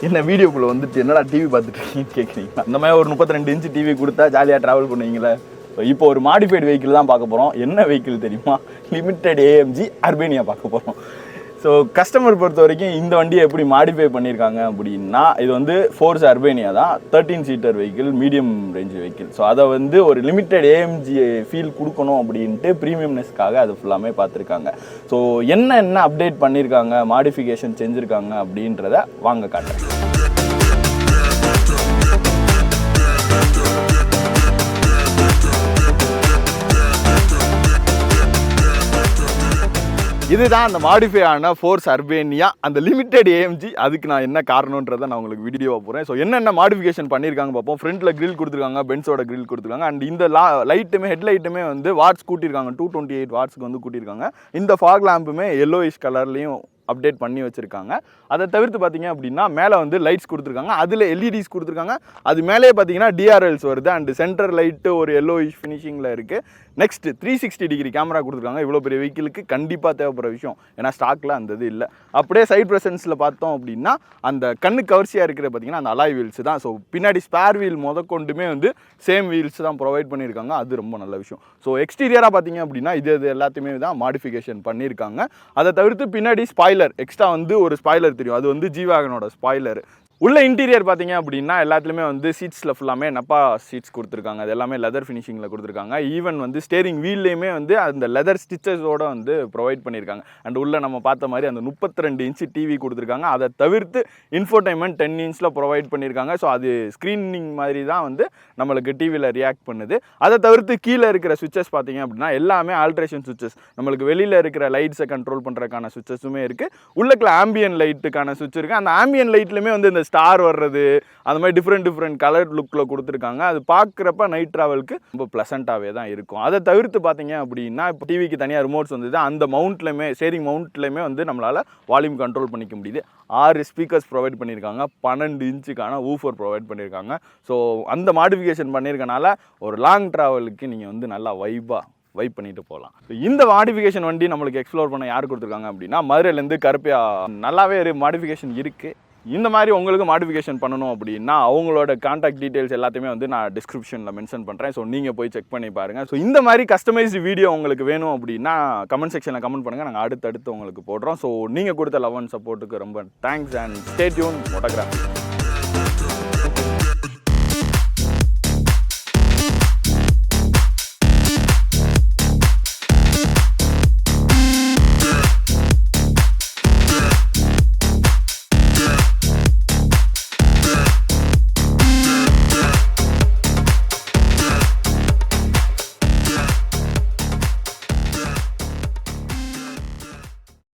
என்ன வீடியோக்குள்ளே வந்துட்டு என்னடா டிவி பார்த்துட்டு இருக்கீங்கன்னு கேட்குறீங்களா? அந்த மாதிரி ஒரு 32 இன்ச்சு டிவி கொடுத்தா ஜாலியாக ட்ராவல் பண்ணுவீங்களே. ஸோ இப்போ ஒரு மாடிஃபைடு வெஹிக்கிள் தான் பார்க்க போகிறோம். என்ன வெஹிக்கிள் தெரியுமா? லிமிடெட் ஏஎம்ஜி அர்பேனியா பார்க்க போகிறோம். ஸோ கஸ்டமர் பொறுத்த வரைக்கும் இந்த வண்டியை எப்படி மாடிஃபை பண்ணியிருக்காங்க அப்படின்னா, இது வந்து ஃபோர்ஸ் அர்பேனியா தான், 13 seater vehicle, medium range vehicle. So அதை வந்து ஒரு லிமிட்டெட் ஏஎம்ஜி ஃபீல் கொடுக்கணும் அப்படின்ட்டு ப்ரீமியம்னஸ்க்காக அது ஃபுல்லாமே பார்த்துருக்காங்க. ஸோ என்ன அப்டேட் பண்ணியிருக்காங்க, மாடிஃபிகேஷன் செஞ்சுருக்காங்க அப்படின்றத வாங்க காட்டுறேன். இதுதான் அந்த மாடிஃபை ஆன ஃபோர்ஸ் அர்பேனியா, அந்த லிமிடெட் ஏஎம்ஜி. அதுக்கு நான் என்ன காரணன்றதை நான் உங்களுக்கு வீடியோவாக போகிறேன். ஸோ என்னென்ன மாடிஃபிகேஷன் பண்ணியிருக்காங்க பார்ப்போம். ஃப்ரண்ட்டில் கிரில் கொடுத்துருக்காங்க, பென்ஸோட கிரில் கொடுத்துருக்காங்க. அண்ட் இந்த லைட்டுமே ஹெட்லைட்டுமே வந்து வாட்ஸ் கூட்டியிருக்காங்க, 228 வாட்ஸ்க்கு வந்து கூட்டியிருக்காங்க. இந்த ஃபாக் லேம்புமே எல்லோயிஷ் கலர்லேயும் அப்டேட் பண்ணி வச்சுருக்காங்க. அதை தவிர்த்து பார்த்தீங்க அப்படின்னா மேலே வந்து லைட்ஸ் கொடுத்துருக்காங்க, அதில் எல்இடிஸ் கொடுத்துருக்காங்க. அது மேலே பார்த்தீங்கன்னா டிஆர்எல்ஸ் வருது. அண்ட் சென்டர் லைட்டு ஒரு எல்லோயிஷ் ஃபினிஷிங்கில் இருக்குது. நெக்ஸ்ட் 360 டிகிரி கேமரா கொடுத்துருக்காங்க. இவ்வளோ பெரிய வெஹிக்கிளுக்கு கண்டிப்பாக தேவைப்படுற விஷயம், ஏன்னா ஸ்டாக்கில் அந்த இது இல்லை. அப்படியே சைட் ப்ரெசன்ஸில் பார்த்தோம் அப்படின்னா அந்த கண்ணு கவர்ச்சியாக இருக்கிற பார்த்தீங்கன்னா அந்த அலாய் வீல்ஸ் தான். ஸோ பின்னாடி ஸ்பேர் வீல் முதற்கொண்டுமே வந்து சேம் வீல்ஸ் தான் ப்ரொவைட் பண்ணியிருக்காங்க. அது ரொம்ப நல்ல விஷயம். ஸோ எக்ஸ்டீரியராக பார்த்தீங்க அப்படின்னா இது எல்லாத்தையுமே தான் மாடிஃபிகேஷன் பண்ணியிருக்காங்க. அதை தவிர்த்து பின்னாடி ஸ்பாய்லர் எக்ஸ்ட்ரா வந்து ஒரு ஸ்பாய்லர் தெரியும், அது வந்து ஜி-வேகனோட ஸ்பாய்லர். உள்ள இன்டீரியர் பார்த்தீங்க அப்படின்னா எல்லாத்துலேயுமே வந்து சீட்ஸில் ஃபுல்லாமே நப்பா சீட்ஸ் கொடுத்துருக்காங்க. அது எல்லாமே லெதர் ஃபினிஷிங்கில் கொடுத்துருக்காங்க. ஈவன் வந்து ஸ்டேரிங் வீல்லையுமே வந்து அந்த லெதர் ஸ்டிச்சஸோடு வந்து ப்ரொவைட் பண்ணியிருக்காங்க. அண்ட் உள்ள நம்ம பார்த்த மாதிரி அந்த 32 இன்ச்சு டிவி கொடுத்துருக்காங்க. அதை தவிர்த்து இன்ஃபோடைன்மெண்ட் 10 இன்ச்சில் ப்ரொவைட் பண்ணியிருக்காங்க. ஸோ அது ஸ்க்ரீனிங் மாதிரி தான் வந்து நம்மளுக்கு டிவியில் ரியாக்ட் பண்ணுது. அதை தவிர்த்து கீழே இருக்கிற சுவிச்சஸ் பார்த்தீங்க அப்படின்னா எல்லாமே ஆல்ட்ரேஷன் சுவிச்சஸ். நம்மளுக்கு வெளியில் இருக்கிற லைட்ஸை கண்ட்ரோல் பண்ணுறதுக்கான சுவிச்சஸுமே இருக்குது. உள்ளக்குள்ள ஆம்பியன் லைட்டுக்கான சுவிட்ச் இருக்குது. அந்த ஆம்பியன் லைட்லையுமே வந்து இந்த ஸ்டார் வர்றது அந்த மாதிரி டிஃப்ரெண்ட் கலர் லுக்கில் கொடுத்துருக்காங்க. அது பார்க்குறப்ப நைட் ட்ராவலுக்கு ரொம்ப ப்ளசண்ட்டாகவே தான் இருக்கும். அதை தவிர்த்து பார்த்தீங்க அப்படின்னா இப்போ டிவிக்கு தனியாக ரிமோட்ஸ் வந்தது. அந்த மவுண்ட்லையுமே ஸ்டேரிங் மவுண்ட்லையுமே வந்து நம்மளால் வால்யூம் கண்ட்ரோல் பண்ணிக்க முடியுது. 6 ஸ்பீக்கர்ஸ் ப்ரொவைட் பண்ணியிருக்காங்க. 12 இன்ச்சுக்கான ஊஃபர் ப்ரொவைட் பண்ணியிருக்காங்க. ஸோ அந்த மாடிஃபிகேஷன் பண்ணியிருக்கனால ஒரு லாங் ட்ராவலுக்கு நீங்கள் வந்து நல்லா வைப் பண்ணிட்டு போகலாம். இந்த மாடிஃபிகேஷன் வண்டி நம்மளுக்கு எக்ஸ்ப்ளோர் பண்ண யார் கொடுத்துருக்காங்க அப்படின்னா மதுரையிலேருந்து கருப்பையா. நல்லாவே மாடிஃபிகேஷன் இருக்குது. இந்த மாதிரி உங்களுக்கு மாடிஃபிகேஷன் பண்ணணும் அப்படின்னா அவங்களோட கான்டாக்ட் டீட்டெயில்ஸ் எல்லாத்தையுமே வந்து நான் டிஸ்கிரிப்ஷனில் மென்ஷன் பண்ணுறேன். ஸோ நீங்கள் போய் செக் பண்ணி பாருங்கள். ஸோ இந்த மாதிரி கஸ்டமைஸ்டு வீடியோ உங்களுக்கு வேணும் அப்படின்னா கமெண்ட் செக்ஷனில் கமெண்ட் பண்ணுங்கள். நாங்கள் அடுத்தடுத்து உங்களுக்கு போடுறோம். ஸோ நீங்கள் கொடுத்த லவ் அண்ட் சப்போர்ட்டுக்கு ரொம்ப தேங்க்ஸ். And stay tune மோட்டோகிராஃபி.